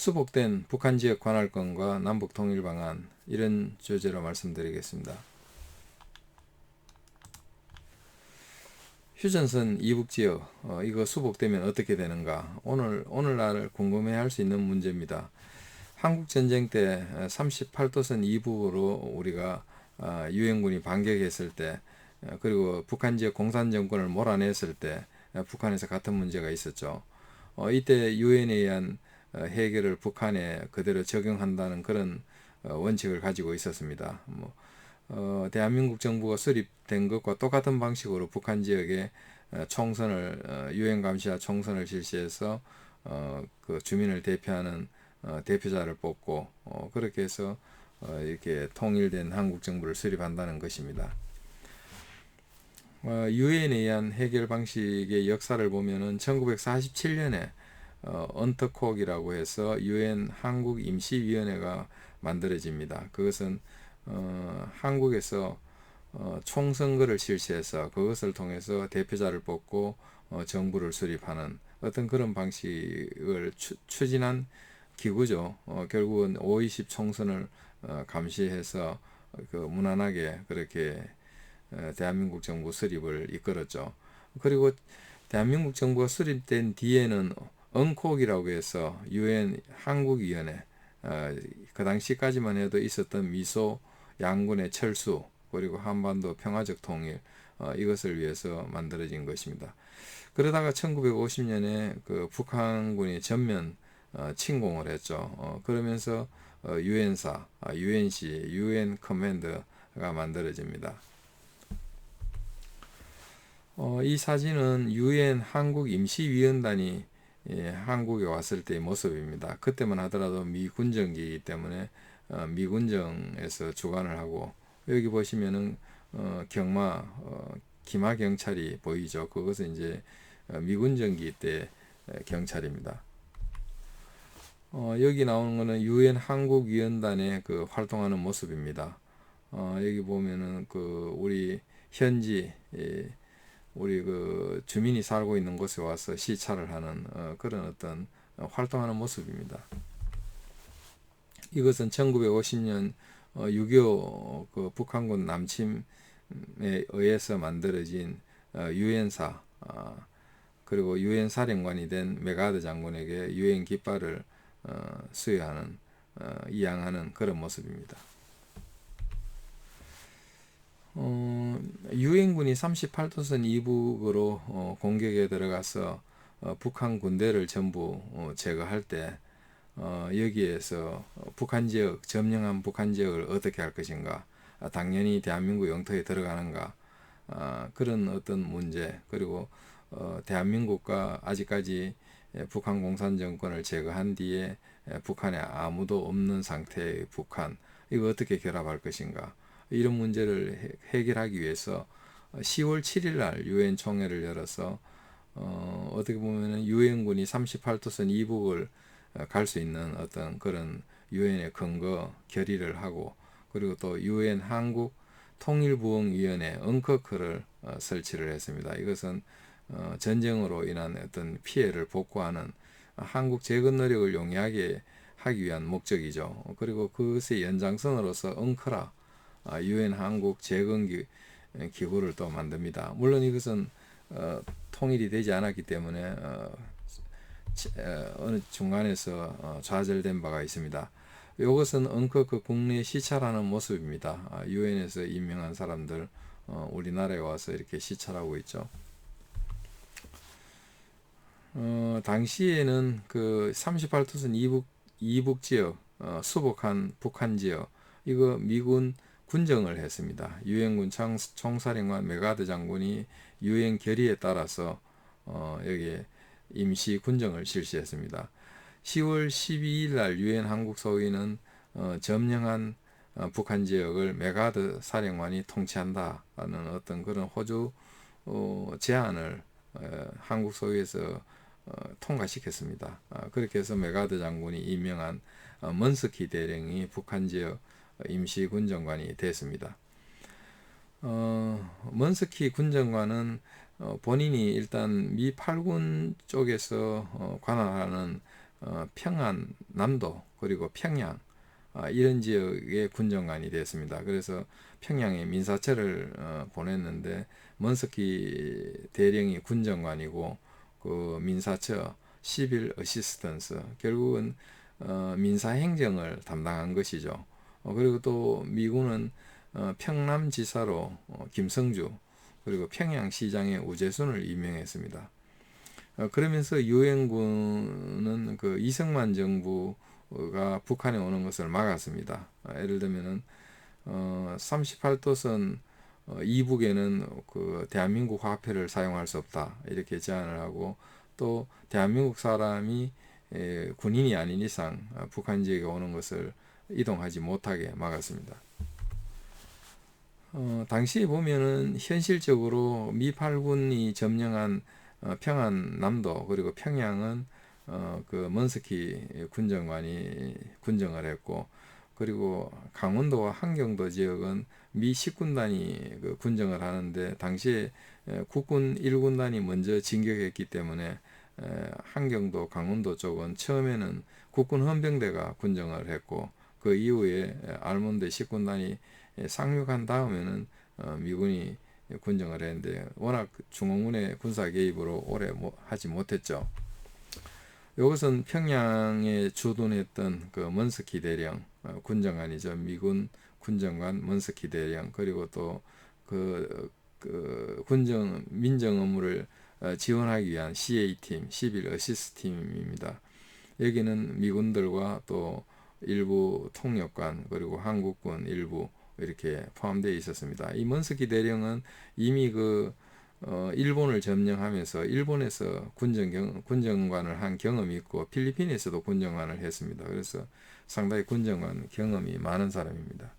수복된 북한 지역 관할권과 남북 통일 방안, 이런 주제로 말씀드리겠습니다. 휴전선 이북지역 이거 수복되면 어떻게 되는가, 오늘날 궁금해할 수 있는 문제입니다. 한국전쟁 때 38도선 이북으로 우리가 유엔군이 반격했을 때, 그리고 북한 지역 공산정권을 몰아냈을 때 북한에서 같은 문제가 있었죠. 이때 유엔에 의한 해결을 북한에 그대로 적용한다는 그런 원칙을 가지고 있었습니다. 대한민국 정부가 수립된 것과 똑같은 방식으로 북한 지역에 총선을 유엔 감시와 총선을 실시해서 그 주민을 대표하는 대표자를 뽑고 그렇게 해서 이렇게 통일된 한국 정부를 수립한다는 것입니다. 유엔에 의한 해결 방식의 역사를 보면은 1947년에 언터콕이라고 해서 유엔 한국 임시위원회가 만들어집니다. 그것은 한국에서 총선거를 실시해서 그것을 통해서 대표자를 뽑고 정부를 수립하는 어떤 그런 방식을 추진한 기구죠. 결국은 5.20 총선을 감시해서 그 무난하게 그렇게 대한민국 정부 수립을 이끌었죠. 그리고 대한민국 정부가 수립된 뒤에는 언콕이라고 해서 유엔 한국위원회, 그 당시까지만 해도 있었던 미소 양군의 철수, 그리고 한반도 평화적 통일, 이것을 위해서 만들어진 것입니다. 그러다가 1950년에 그 북한군이 전면 침공을 했죠. 그러면서 유엔사, UNC, UN 커맨드가 만들어집니다. 이 사진은 유엔 한국 임시위원단이 한국에 왔을 때의 모습입니다. 그때만 하더라도 미군정기이기 때문에 미군정에서 주관을 하고, 여기 보시면은 경마 기마 경찰이 보이죠. 그것은 이제 미군정기 때 경찰입니다. 여기 나오는 거는 유엔 한국위원단의 그 활동하는 모습입니다. 여기 보면은 그 우리 현지 우리 그 주민이 살고 있는 곳에 와서 시찰을 하는 그런 어떤 활동하는 모습입니다. 이것은 1950년 6.25 그 북한군 남침에 의해서 만들어진 유엔사, 그리고 유엔 사령관이 된 메가드 장군에게 유엔 깃발을 수여하는 이양하는 그런 모습입니다. 유엔군이 38도선 이북으로 공격에 들어가서 북한 군대를 전부 제거할 때 여기에서 북한 지역, 점령한 북한 지역을 어떻게 할 것인가, 당연히 대한민국 영토에 들어가는가, 그런 어떤 문제, 그리고 대한민국과 아직까지 북한 공산정권을 제거한 뒤에 북한에 아무도 없는 상태의 북한, 이거 어떻게 결합할 것인가, 이런 문제를 해결하기 위해서 10월 7일 날 유엔 총회를 열어서 어떻게 보면은 유엔군이 38도선 이북을 갈 수 있는 어떤 그런 유엔의 근거 결의를 하고, 그리고 또 유엔 한국 통일부흥위원회 언커크를 설치를 했습니다. 이것은 전쟁으로 인한 어떤 피해를 복구하는 한국 재건 노력을 용이하게 하기 위한 목적이죠. 그리고 그것의 연장선으로서 언커라, 유엔 한국 재건 기구를 또 만듭니다. 물론 이것은 통일이 되지 않았기 때문에 어느 중간에서 좌절된 바가 있습니다. 이것은 언커크 국내 시찰하는 모습입니다. 유엔에서 임명한 사람들 우리나라에 와서 이렇게 시찰하고 있죠. 당시에는 그 38도선 이북 지역, 수복한 북한 지역, 이거 미군 군정을 했습니다. 유엔군 총사령관 메가드 장군이 유엔 결의에 따라서 여기에 임시 군정을 실시했습니다. 10월 12일 날 유엔 한국 소위는 점령한 북한 지역을 메가드 사령관이 통치한다는 어떤 그런 호주 제안을 한국 소위에서 통과시켰습니다. 그렇게 해서 메가드 장군이 임명한 먼스키 대령이 북한 지역 임시 군정관이 됐습니다. 먼스키 군정관은 본인이 일단 미 8군 쪽에서 관할하는 평안남도 그리고 평양 이런 지역의 군정관이 됐습니다. 그래서 평양에 민사철을 보냈는데 먼스키 대령이 군정관이고 그 민사처 시빌 어시스턴스 결국은 민사행정을 담당한 것이죠. 그리고 또 미군은 평남지사로 김성주 그리고 평양시장에 우재순을 임명했습니다. 그러면서 유엔군은 그 이승만 정부가 북한에 오는 것을 막았습니다. 예를 들면은 38도선 이북에는 그 대한민국 화폐를 사용할 수 없다 이렇게 제안을 하고 또 대한민국 사람이 군인이 아닌 이상 북한 지역에 오는 것을 이동하지 못하게 막았습니다. 당시에 보면은 현실적으로 미 8군이 점령한 평안남도 그리고 평양은 그 먼스키 군정관이 군정을 했고 그리고 강원도와 한경도 지역은 미 10군단이 그 군정을 하는데 당시에 국군 1군단이 먼저 진격했기 때문에 한경도 강원도 쪽은 처음에는 국군 헌병대가 군정을 했고 그 이후에 알몬드 10군단이 상륙한 다음에는 미군이 군정을 했는데 워낙 중공군의 군사 개입으로 오래 하지 못했죠. 이것은 평양에 주둔했던 그 먼스키 대령 군정관이죠. 미군 군정관 먼스키 대령 그리고 또 그 군정 민정 업무를 지원하기 위한 CA팀 11 어시스트 팀입니다. 여기는 미군들과 또 일부 통역관 그리고 한국군 일부 이렇게 포함되어 있었습니다. 이 먼스키 대령은 이미 그 일본을 점령하면서 일본에서 군정관을 한 경험이 있고 필리핀에서도 군정관을 했습니다. 그래서 상당히 군정관 경험이 많은 사람입니다.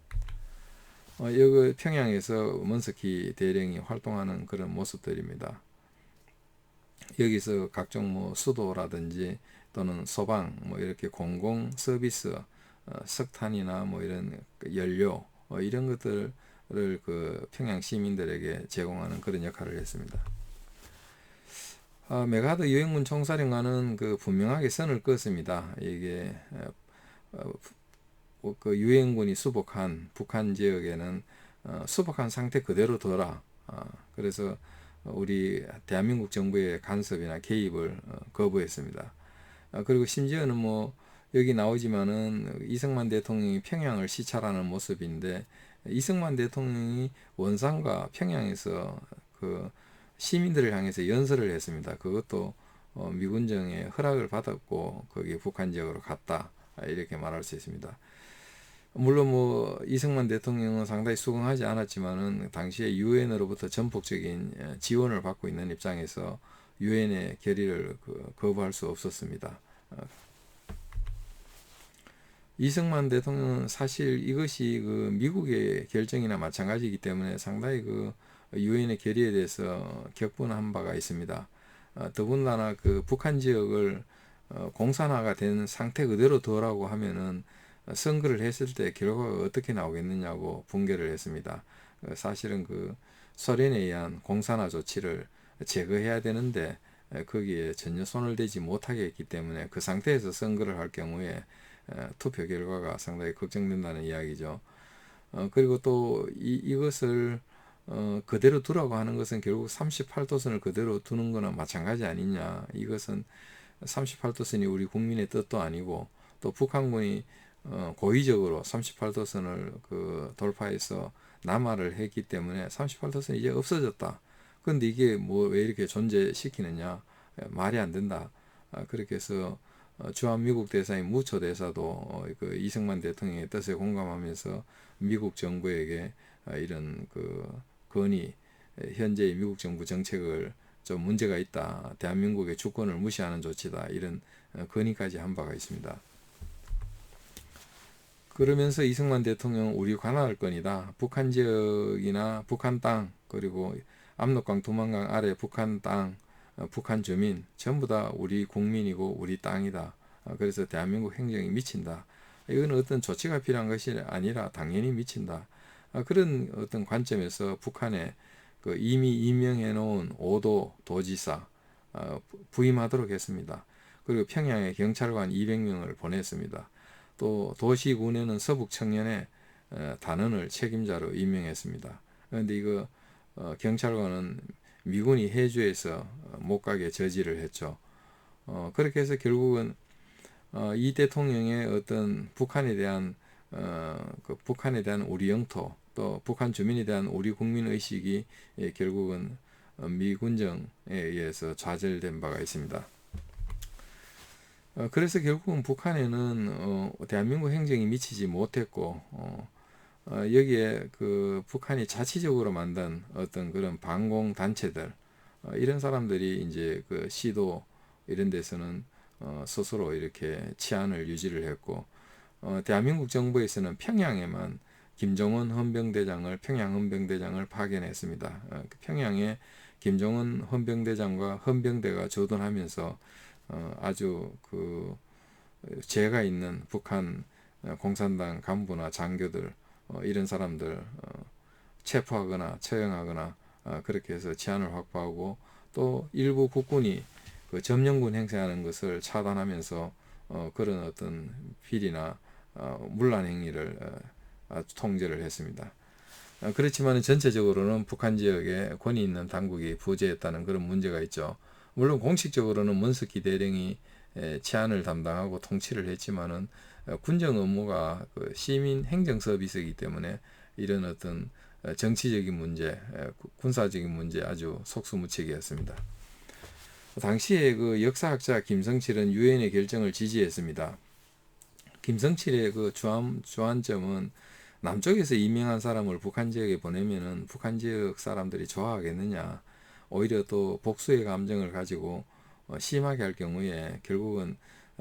여기 평양에서 먼스키 대령이 활동하는 그런 모습들입니다. 여기서 각종 뭐 수도라든지 또는 소방 뭐 이렇게 공공 서비스 석탄이나 뭐 이런 연료 이런 것들을 그 평양 시민들에게 제공하는 그런 역할을 했습니다. 메가드 유엔군 총사령관은 그 분명하게 선을 그었습니다. 이게 그 유엔군이 수복한 북한 지역에는 수복한 상태 그대로 둬라. 그래서 우리 대한민국 정부의 간섭이나 개입을 거부했습니다. 그리고 심지어는 뭐 여기 나오지만은 이승만 대통령이 평양을 시찰하는 모습인데 이승만 대통령이 원산과 평양에서 그 시민들을 향해서 연설을 했습니다. 그것도 미군정의 허락을 받았고 거기 북한 지역으로 갔다 이렇게 말할 수 있습니다. 물론 뭐 이승만 대통령은 상당히 수긍하지 않았지만은 당시에 유엔으로부터 전폭적인 지원을 받고 있는 입장에서 유엔의 결의를 거부할 수 없었습니다. 이승만 대통령은 사실 이것이 그 미국의 결정이나 마찬가지이기 때문에 상당히 그 유엔의 결의에 대해서 격분한 바가 있습니다. 더군다나 그 북한 지역을 공산화가 된 상태 그대로 둬라고 하면은 선거를 했을 때 결과가 어떻게 나오겠느냐고 붕괴를 했습니다. 사실은 그 소련에 의한 공산화 조치를 제거해야 되는데 거기에 전혀 손을 대지 못하게 했기 때문에 그 상태에서 선거를 할 경우에 투표 결과가 상당히 걱정된다는 이야기죠. 그리고 또 이것을 그대로 두라고 하는 것은 결국 38도선을 그대로 두는 거나 마찬가지 아니냐. 이것은 38도선이 우리 국민의 뜻도 아니고 또 북한군이 고의적으로 38도선을 그 돌파해서 남하를 했기 때문에 38도선이 이제 없어졌다. 그런데 이게 뭐 왜 이렇게 존재시키느냐. 말이 안 된다. 그렇게 해서 주한미국 대사인 무초 대사도 그 이승만 대통령의 뜻에 공감하면서 미국 정부에게 이런 그 건의 현재의 미국 정부 정책을 좀 문제가 있다. 대한민국의 주권을 무시하는 조치다. 이런 건의까지 한 바가 있습니다. 그러면서 이승만 대통령은 우리 관할 건이다. 북한 지역이나 북한 땅 그리고 압록강 두만강 아래 북한 땅 북한 주민 전부 다 우리 국민이고 우리 땅이다. 그래서 대한민국 행정이 미친다. 이건 어떤 조치가 필요한 것이 아니라 당연히 미친다. 그런 어떤 관점에서 북한에 그 이미 임명해 놓은 5도 도지사 부임하도록 했습니다. 그리고 평양에 경찰관 200명을 보냈습니다. 또 도시군에는 서북 청년의 단원을 책임자로 임명했습니다. 그런데 이거 경찰관은 미군이 해주해서 못 가게 저지를 했죠. 그렇게 해서 결국은 이 대통령의 어떤 북한에 대한 북한에 대한 우리 영토 또 북한 주민에 대한 우리 국민 의식이 결국은 미군정에 의해서 좌절된 바가 있습니다. 그래서 결국은 북한에는 대한민국 행정이 미치지 못했고 여기에 그 북한이 자치적으로 만든 어떤 그런 반공 단체들 이런 사람들이 이제 그 시도 이런 데서는 스스로 이렇게 치안을 유지를 했고 대한민국 정부에서는 평양에만 김정은 헌병대장을 평양 헌병대장을 파견했습니다. 평양에 김정은 헌병대장과 헌병대가 조던하면서 아주 그 죄가 있는 북한 공산당 간부나 장교들 이런 사람들 체포하거나 처형하거나 그렇게 해서 치안을 확보하고 또 일부 국군이 그 점령군 행세하는 것을 차단하면서 그런 어떤 비리나 문란 행위를 아주 통제를 했습니다. 그렇지만 전체적으로는 북한 지역에 권위 있는 당국이 부재했다는 그런 문제가 있죠. 물론 공식적으로는 문석기 대령이 치안을 담당하고 통치를 했지만은 군정 업무가 그 시민 행정 서비스이기 때문에 이런 어떤 정치적인 문제, 군사적인 문제 아주 속수무책이었습니다. 당시에 그 역사학자 김성칠은 유엔의 결정을 지지했습니다. 김성칠의 그 주안점은 남쪽에서 임명한 사람을 북한 지역에 보내면은 북한 지역 사람들이 좋아하겠느냐. 오히려 또 복수의 감정을 가지고 심하게 할 경우에 결국은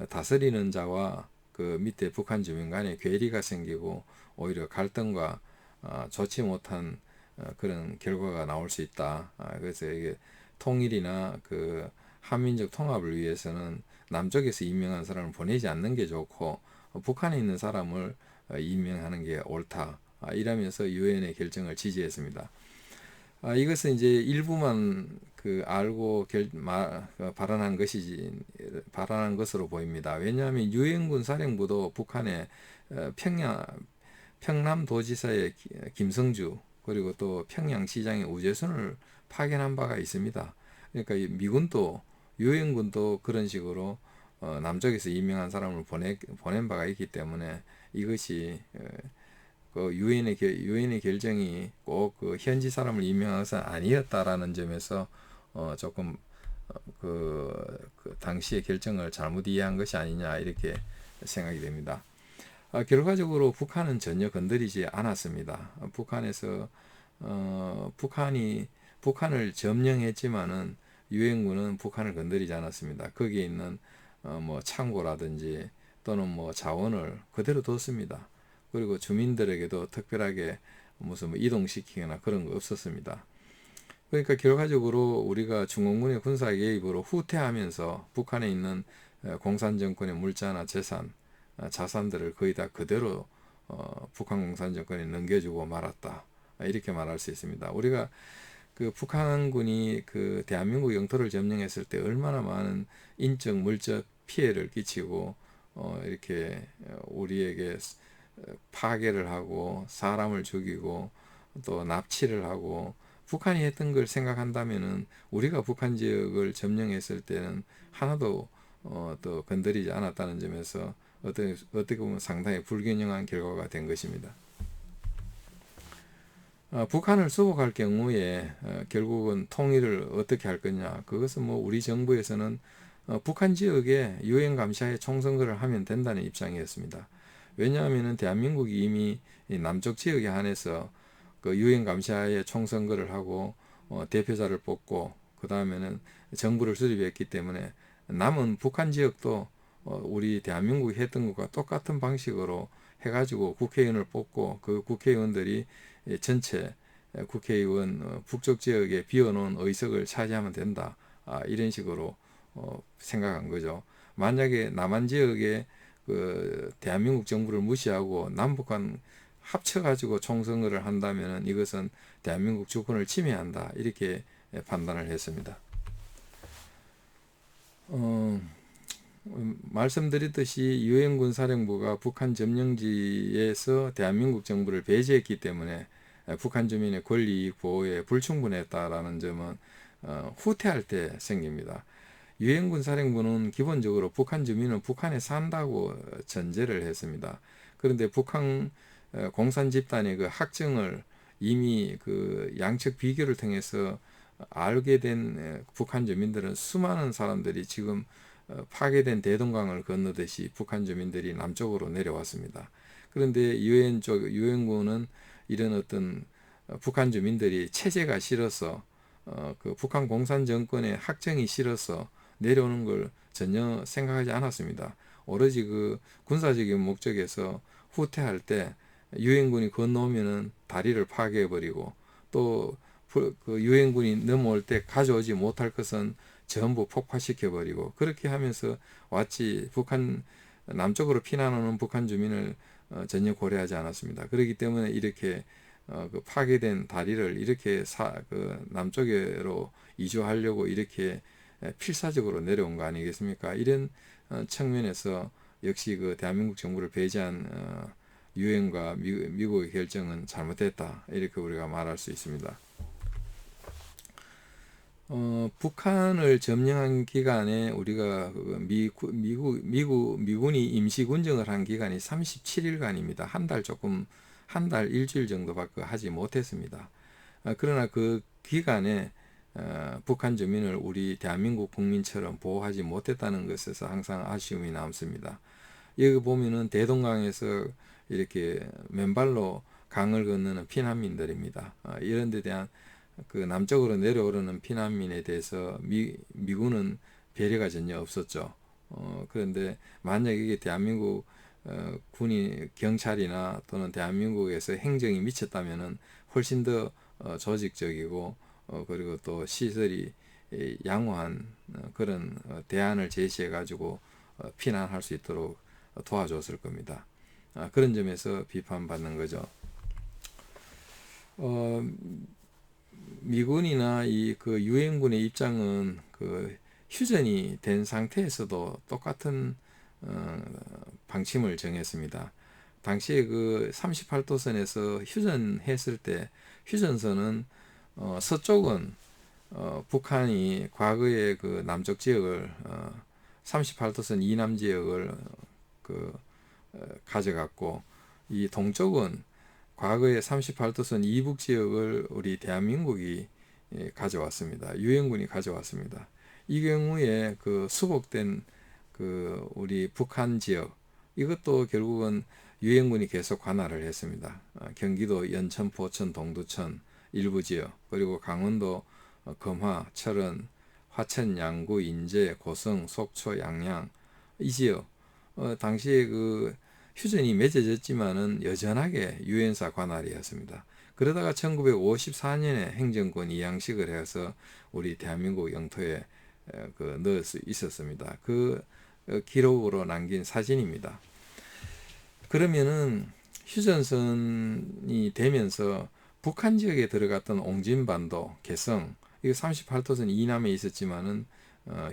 다스리는 자와 그 밑에 북한 주민 간에 괴리가 생기고 오히려 갈등과 좋지 못한 그런 결과가 나올 수 있다. 그래서 이게 통일이나 그 한민족 통합을 위해서는 남쪽에서 임명한 사람을 보내지 않는 게 좋고 북한에 있는 사람을 임명하는 게 옳다. 이러면서 유엔의 결정을 지지했습니다. 이것은 이제 일부만 그 알고 발언한 발언한 것으로 보입니다. 왜냐하면 유엔군 사령부도 북한의 평남도지사의 김성주 그리고 또 평양시장의 우재순을 파견한 바가 있습니다. 그러니까 미군도 유엔군도 그런 식으로 남쪽에서 임명한 사람을 보낸 바가 있기 때문에 이것이 그 유엔의 결정이 꼭 그 현지 사람을 임명한 것은 아니었다라는 점에서 조금 그 당시의 결정을 잘못 이해한 것이 아니냐 이렇게 생각이 됩니다. 결과적으로 북한은 전혀 건드리지 않았습니다. 북한에서 북한을 점령했지만은 유엔군은 북한을 건드리지 않았습니다. 거기에 있는 뭐 창고라든지 또는 뭐 자원을 그대로 뒀습니다. 그리고 주민들에게도 특별하게 무슨 뭐 이동시키거나 그런 거 없었습니다. 그러니까 결과적으로 우리가 중공군의 군사 개입으로 후퇴하면서 북한에 있는 공산정권의 물자나 자산들을 거의 다 그대로 북한 공산정권에 넘겨주고 말았다. 이렇게 말할 수 있습니다. 우리가 그 북한군이 그 대한민국 영토를 점령했을 때 얼마나 많은 인적, 물적 피해를 끼치고 이렇게 우리에게 파괴를 하고 사람을 죽이고 또 납치를 하고 북한이 했던 걸 생각한다면은 우리가 북한 지역을 점령했을 때는 하나도 또 건드리지 않았다는 점에서 어떻게 보면 상당히 불균형한 결과가 된 것입니다. 북한을 수복할 경우에 결국은 통일을 어떻게 할 거냐. 그것은 뭐 우리 정부에서는 북한 지역에 유엔 감시하에 총선거를 하면 된다는 입장이었습니다. 왜냐하면 대한민국이 이미 남쪽 지역에 한해서 그 유엔 감시하에 총선거를 하고 대표자를 뽑고 그 다음에는 정부를 수립했기 때문에 남은 북한 지역도 우리 대한민국이 했던 것과 똑같은 방식으로 해가지고 국회의원을 뽑고 그 국회의원들이 전체 국회의원 북쪽 지역에 비워놓은 의석을 차지하면 된다. 이런 식으로 생각한 거죠. 만약에 남한 지역에 그 대한민국 정부를 무시하고 남북한 합쳐가지고 총선거를 한다면 이것은 대한민국 주권을 침해한다. 이렇게 판단을 했습니다. 말씀드렸듯이 유엔군 사령부가 북한 점령지에서 대한민국 정부를 배제했기 때문에 북한 주민의 권리 보호에 불충분했다라는 점은 후퇴할 때 생깁니다. 유엔군 사령부는 기본적으로 북한 주민은 북한에 산다고 전제를 했습니다. 그런데 북한 공산 집단의 그 학정을 이미 그 양측 비교를 통해서 알게 된 북한 주민들은 수많은 사람들이 지금 파괴된 대동강을 건너듯이 북한 주민들이 남쪽으로 내려왔습니다. 그런데 유엔군은 이런 어떤 북한 주민들이 체제가 싫어서 그 북한 공산 정권의 학정이 싫어서 내려오는 걸 전혀 생각하지 않았습니다. 오로지 그 군사적인 목적에서 후퇴할 때 유엔군이 건너오면은 다리를 파괴해버리고 또 그 유엔군이 넘어올 때 가져오지 못할 것은 전부 폭파시켜버리고 그렇게 하면서 왔지 북한 남쪽으로 피난오는 북한 주민을 전혀 고려하지 않았습니다. 그렇기 때문에 이렇게 그 파괴된 다리를 이렇게 그 남쪽으로 이주하려고 이렇게 필사적으로 내려온 거 아니겠습니까? 이런 측면에서 역시 그 대한민국 정부를 배제한 유엔과 미국의 결정은 잘못됐다 이렇게 우리가 말할 수 있습니다. 북한을 점령한 기간에 우리가 미군이 임시군정을 한 기간이 37일간입니다. 한 달 일주일 정도밖에 하지 못했습니다. 그러나 그 기간에 북한 주민을 우리 대한민국 국민처럼 보호하지 못했다는 것에서 항상 아쉬움이 남습니다. 여기 보면은 대동강에서 이렇게 맨발로 강을 건너는 피난민들입니다. 이런 데 대한 그 남쪽으로 내려오려는 피난민에 대해서 미군은 배려가 전혀 없었죠. 그런데 만약 이게 대한민국 군이 경찰이나 또는 대한민국에서 행정이 미쳤다면은 훨씬 더 조직적이고 그리고 또 시설이 양호한 그런 대안을 제시해 가지고 피난할 수 있도록 도와줬을 겁니다. 그런 점에서 비판받는 거죠. 미군이나 이 그 유엔군의 입장은 그 휴전이 된 상태에서도 똑같은 방침을 정했습니다. 당시에 그 38도선에서 휴전했을 때 휴전선은 서쪽은 북한이 과거에 그 남쪽 지역을 38도선 이남 지역을 가져갔고 이 동쪽은 과거에 38도선 이북 지역을 우리 대한민국이 가져왔습니다. 유엔군이 가져왔습니다. 이 경우에 그 수복된 그 우리 북한 지역 이것도 결국은 유엔군이 계속 관할을 했습니다. 경기도 연천, 포천, 동두천 일부 지역 그리고 강원도 금화, 철원, 화천, 양구, 인제, 고성, 속초, 양양 이 지역 당시에 그 휴전이 맺어졌지만은 여전하게 유엔사 관할이었습니다. 그러다가 1954년에 행정권 이양식을 해서 우리 대한민국 영토에 넣을 수 있었습니다. 그 기록으로 남긴 사진입니다. 그러면은 휴전선이 되면서 북한 지역에 들어갔던 옹진반도, 개성, 이거 38도선 이남에 있었지만은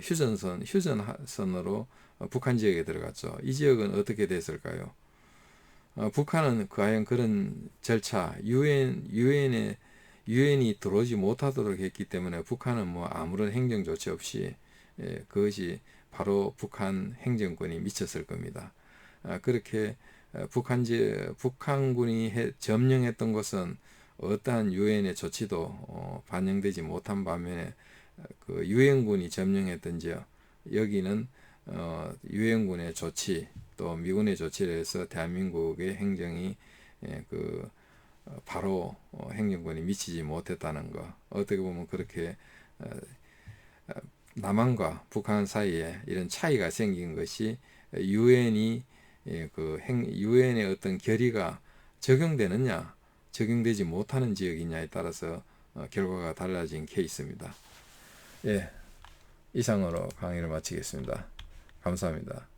휴전선으로 북한 지역에 들어갔죠. 이 지역은 어떻게 됐을까요? 북한은 과연 그런 절차, 유엔이 들어오지 못하도록 했기 때문에 북한은 뭐 아무런 행정 조치 없이 그것이 바로 북한 행정권이 미쳤을 겁니다. 그렇게 북한군이 점령했던 것은 어떠한 유엔의 조치도 반영되지 못한 반면에 그 유엔군이 점령했던 지역 여기는 유엔군의 조치 또 미군의 조치를 해서 대한민국의 행정이 바로 행정권이 미치지 못했다는 거 어떻게 보면 그렇게 남한과 북한 사이에 이런 차이가 생긴 것이 유엔의 어떤 결의가 적용되느냐 적용되지 못하는 지역이냐에 따라서 결과가 달라진 케이스입니다. 예, 이상으로 강의를 마치겠습니다. 감사합니다.